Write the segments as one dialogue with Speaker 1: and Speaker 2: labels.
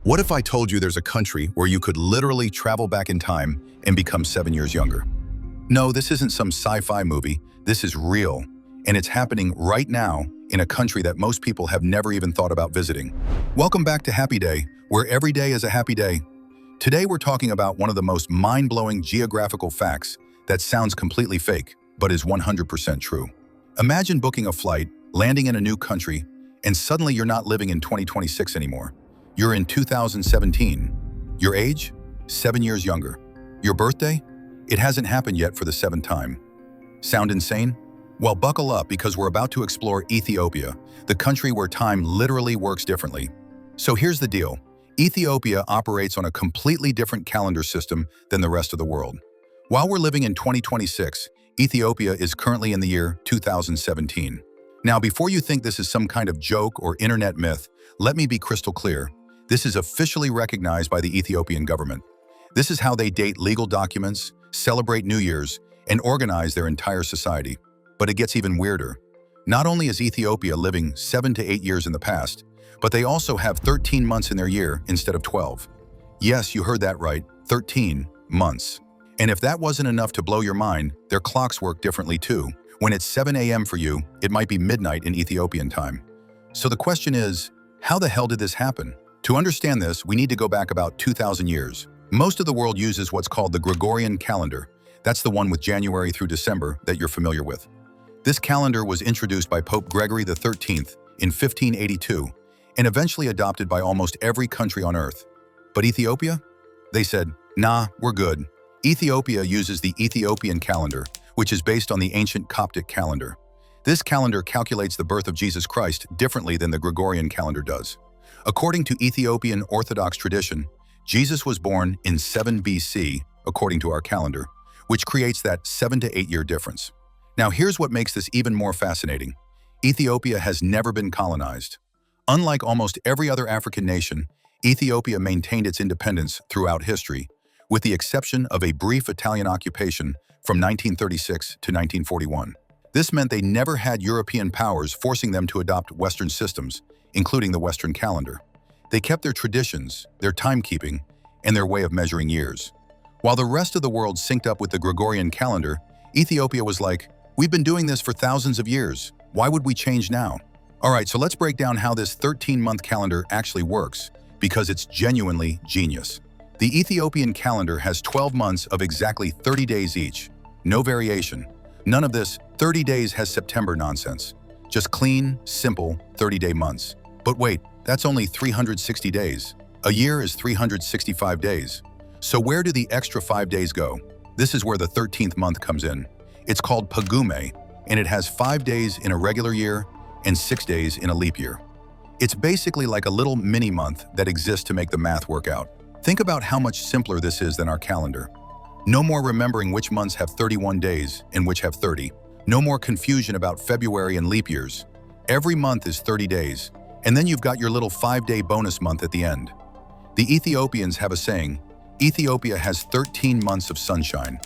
Speaker 1: What if I told you there's a country where you could literally travel back in time and become 7 years younger? No, this isn't some sci-fi movie. This is real, and it's happening right now in a country that most people have never even thought about visiting. Welcome back to Happy Day, where every day is a happy day. Today we're talking about one of the most mind-blowing geographical facts that sounds completely fake, but is 100% true. Imagine booking a flight, landing in a new country, and suddenly you're not living in 2026 anymore. You're in 2017. Your age? 7 years younger. Your birthday? It hasn't happened yet for the 7th time. Sound insane? Well, buckle up because we're about to explore Ethiopia, the country where time literally works differently. So here's the deal. Ethiopia operates on a completely different calendar system than the rest of the world. While we're living in 2026, Ethiopia is currently in the year 2017. Now, before you think this is some kind of joke or internet myth, let me be crystal clear. This is officially recognized by the Ethiopian government. This is how they date legal documents, celebrate New Year's, and organize their entire society. But it gets even weirder. Not only is Ethiopia living 7 to 8 years in the past, but they also have 13 months in their year instead of 12. Yes, you heard that right, 13 months. And if that wasn't enough to blow your mind, their clocks work differently too. When it's 7 a.m. for you, it might be midnight in Ethiopian time. So the question is, how the hell did this happen? To understand this, we need to go back about 2,000 years. Most of the world uses what's called the Gregorian calendar. That's the one with January through December that you're familiar with. This calendar was introduced by Pope Gregory XIII in 1582 and eventually adopted by almost every country on Earth. But Ethiopia? They said, nah, we're good. Ethiopia uses the Ethiopian calendar, which is based on the ancient Coptic calendar. This calendar calculates the birth of Jesus Christ differently than the Gregorian calendar does. According to Ethiopian Orthodox tradition, Jesus was born in 7 BC, according to our calendar, which creates that 7 to 8 year difference. Now here's what makes this even more fascinating. Ethiopia has never been colonized. Unlike almost every other African nation, Ethiopia maintained its independence throughout history, with the exception of a brief Italian occupation from 1936 to 1941. This meant they never had European powers forcing them to adopt Western systems, including the Western calendar. They kept their traditions, their timekeeping, and their way of measuring years. While the rest of the world synced up with the Gregorian calendar, Ethiopia was like, we've been doing this for thousands of years. Why would we change now? All right, so let's break down how this 13-month calendar actually works, because it's genuinely genius. The Ethiopian calendar has 12 months of exactly 30 days each. No variation. None of this 30 days has September nonsense. Just clean, simple 30-day months. But wait, that's only 360 days. A year is 365 days. So where do the extra 5 days go? This is where the 13th month comes in. It's called Pagume, and it has 5 days in a regular year and 6 days in a leap year. It's basically like a little mini-month that exists to make the math work out. Think about how much simpler this is than our calendar. No more remembering which months have 31 days and which have 30. No more confusion about February and leap years. Every month is 30 days, and then you've got your little 5-day bonus month at the end. The Ethiopians have a saying, Ethiopia has 13 months of sunshine.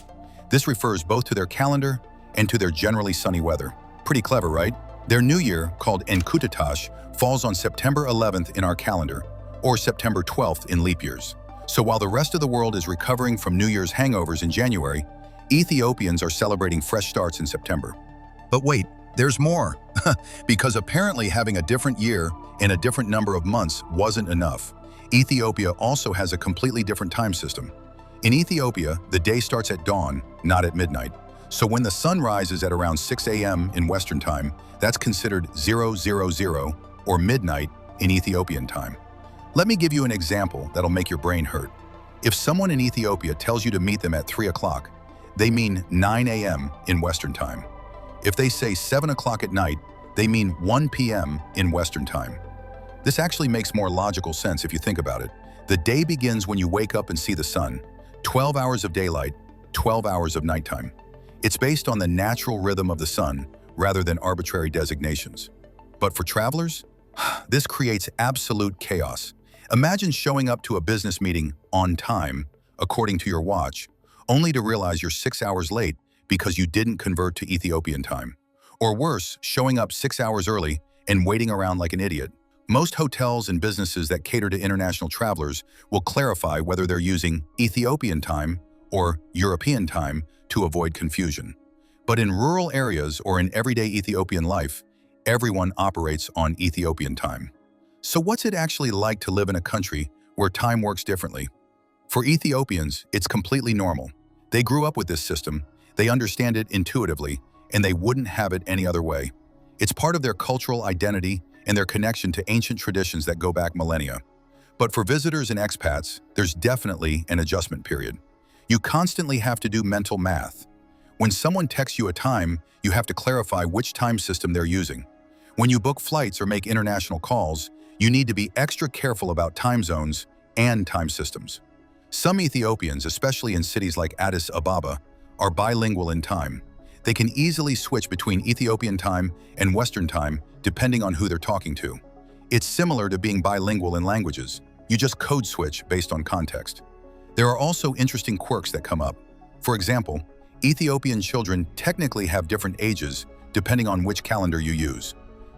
Speaker 1: This refers both to their calendar and to their generally sunny weather. Pretty clever, right? Their new year, called Enkutatаш, falls on September 11th in our calendar, or September 12th in leap years. So while the rest of the world is recovering from New Year's hangovers in January, Ethiopians are celebrating fresh starts in September. But wait, there's more. Because apparently having a different year and a different number of months wasn't enough. Ethiopia also has a completely different time system. In Ethiopia, the day starts at dawn, not at midnight. So when the sun rises at around 6 a.m. in Western time, that's considered 000 or midnight in Ethiopian time. Let me give you an example that'll make your brain hurt. If someone in Ethiopia tells you to meet them at 3 o'clock, they mean 9 a.m. in Western time. If they say 7 o'clock at night, they mean 1 p.m. in Western time. This actually makes more logical sense if you think about it. The day begins when you wake up and see the sun. 12 hours of daylight, 12 hours of nighttime. It's based on the natural rhythm of the sun rather than arbitrary designations. But for travelers, this creates absolute chaos. Imagine showing up to a business meeting on time, according to your watch, only to realize you're 6 hours late because you didn't convert to Ethiopian time. Or worse, showing up 6 hours early and waiting around like an idiot. Most hotels and businesses that cater to international travelers will clarify whether they're using Ethiopian time or European time to avoid confusion. But in rural areas or in everyday Ethiopian life, everyone operates on Ethiopian time. So what's it actually like to live in a country where time works differently? For Ethiopians, it's completely normal. They grew up with this system, they understand it intuitively, and they wouldn't have it any other way. It's part of their cultural identity and their connection to ancient traditions that go back millennia. But for visitors and expats, there's definitely an adjustment period. You constantly have to do mental math. When someone texts you a time, you have to clarify which time system they're using. When you book flights or make international calls, you need to be extra careful about time zones and time systems. Some Ethiopians, especially in cities like Addis Ababa, are bilingual in time. They can easily switch between Ethiopian time and Western time depending on who they're talking to. It's similar to being bilingual in languages. You just code switch based on context. There are also interesting quirks that come up. For example, Ethiopian children technically have different ages depending on which calendar you use.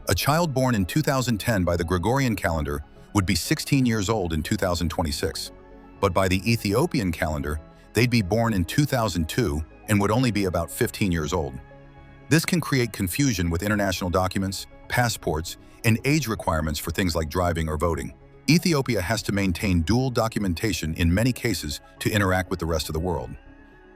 Speaker 1: A child born in 2010 by the Gregorian calendar would be 16 years old in 2026. But by the Ethiopian calendar, they'd be born in 2002 and would only be about 15 years old. This can create confusion with international documents, passports, and age requirements for things like driving or voting. Ethiopia has to maintain dual documentation in many cases to interact with the rest of the world.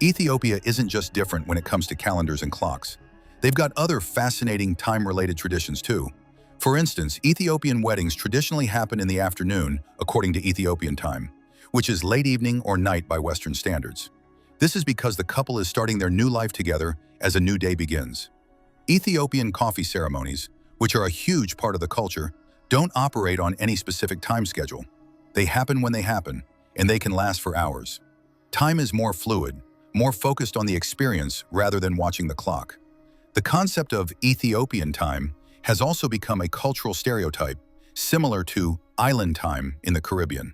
Speaker 1: Ethiopia isn't just different when it comes to calendars and clocks. They've got other fascinating time-related traditions too. For instance, Ethiopian weddings traditionally happen in the afternoon according to Ethiopian time, which is late evening or night by Western standards. This is because the couple is starting their new life together as a new day begins. Ethiopian coffee ceremonies, which are a huge part of the culture, don't operate on any specific time schedule. They happen when they happen, and they can last for hours. Time is more fluid, more focused on the experience rather than watching the clock. The concept of Ethiopian time has also become a cultural stereotype, similar to island time in the Caribbean.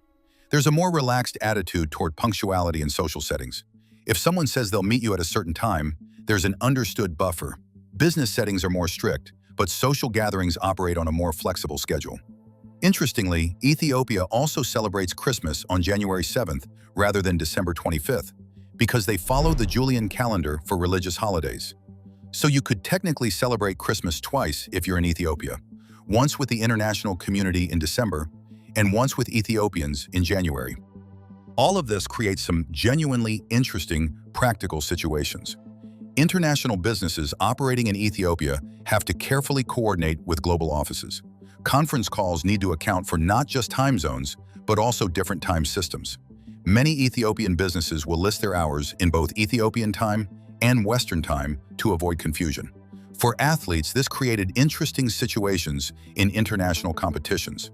Speaker 1: There's a more relaxed attitude toward punctuality in social settings. If someone says they'll meet you at a certain time, there's an understood buffer. Business settings are more strict, but social gatherings operate on a more flexible schedule. Interestingly, Ethiopia also celebrates Christmas on January 7th rather than December 25th, because they follow the Julian calendar for religious holidays. So you could technically celebrate Christmas twice if you're in Ethiopia, once with the international community in December, and once with Ethiopians in January. All of this creates some genuinely interesting, practical situations. International businesses operating in Ethiopia have to carefully coordinate with global offices. Conference calls need to account for not just time zones, but also different time systems. Many Ethiopian businesses will list their hours in both Ethiopian time and Western time to avoid confusion. For athletes, this created interesting situations in international competitions.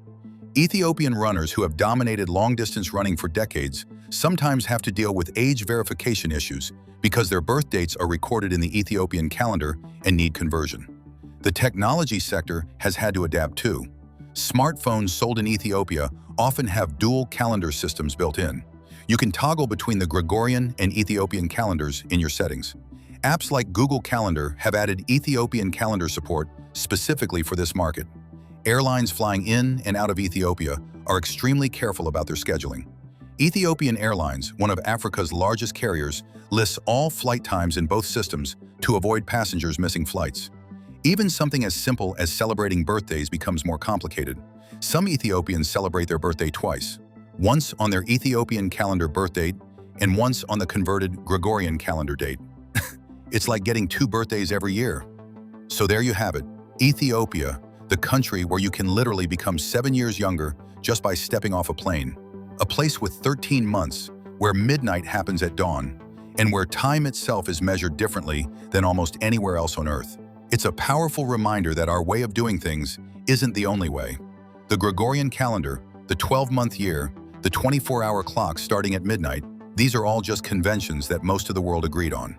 Speaker 1: Ethiopian runners who have dominated long-distance running for decades sometimes have to deal with age verification issues because their birth dates are recorded in the Ethiopian calendar and need conversion. The technology sector has had to adapt too. Smartphones sold in Ethiopia often have dual calendar systems built in. You can toggle between the Gregorian and Ethiopian calendars in your settings. Apps like Google Calendar have added Ethiopian calendar support specifically for this market. Airlines flying in and out of Ethiopia are extremely careful about their scheduling. Ethiopian Airlines, one of Africa's largest carriers, lists all flight times in both systems to avoid passengers missing flights. Even something as simple as celebrating birthdays becomes more complicated. Some Ethiopians celebrate their birthday twice, once on their Ethiopian calendar birth date and once on the converted Gregorian calendar date. It's like getting 2 birthdays every year. So there you have it, Ethiopia, the country where you can literally become 7 years younger just by stepping off a plane. A place with 13 months, where midnight happens at dawn, and where time itself is measured differently than almost anywhere else on Earth. It's a powerful reminder that our way of doing things isn't the only way. The Gregorian calendar, the 12-month year, the 24-hour clock starting at midnight, these are all just conventions that most of the world agreed on.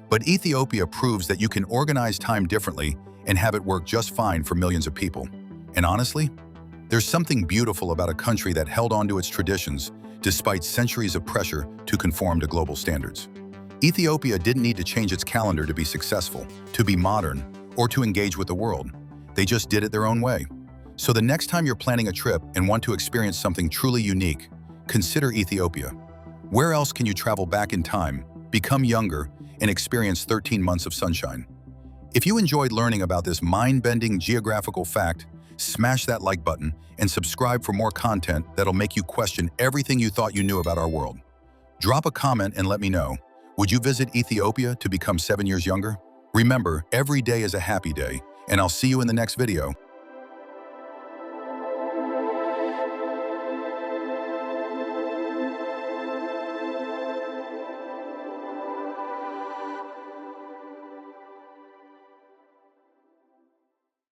Speaker 1: But Ethiopia proves that you can organize time differently and have it work just fine for millions of people. And honestly, there's something beautiful about a country that held on to its traditions despite centuries of pressure to conform to global standards. Ethiopia didn't need to change its calendar to be successful, to be modern, or to engage with the world. They just did it their own way. So the next time you're planning a trip and want to experience something truly unique, consider Ethiopia. Where else can you travel back in time, become younger, and experience 13 months of sunshine? If you enjoyed learning about this mind-bending geographical fact, smash that like button and subscribe for more content that'll make you question everything you thought you knew about our world. Drop a comment and let me know. Would you visit Ethiopia to become 7 years younger? Remember, every day is a happy day, and I'll see you in the next video.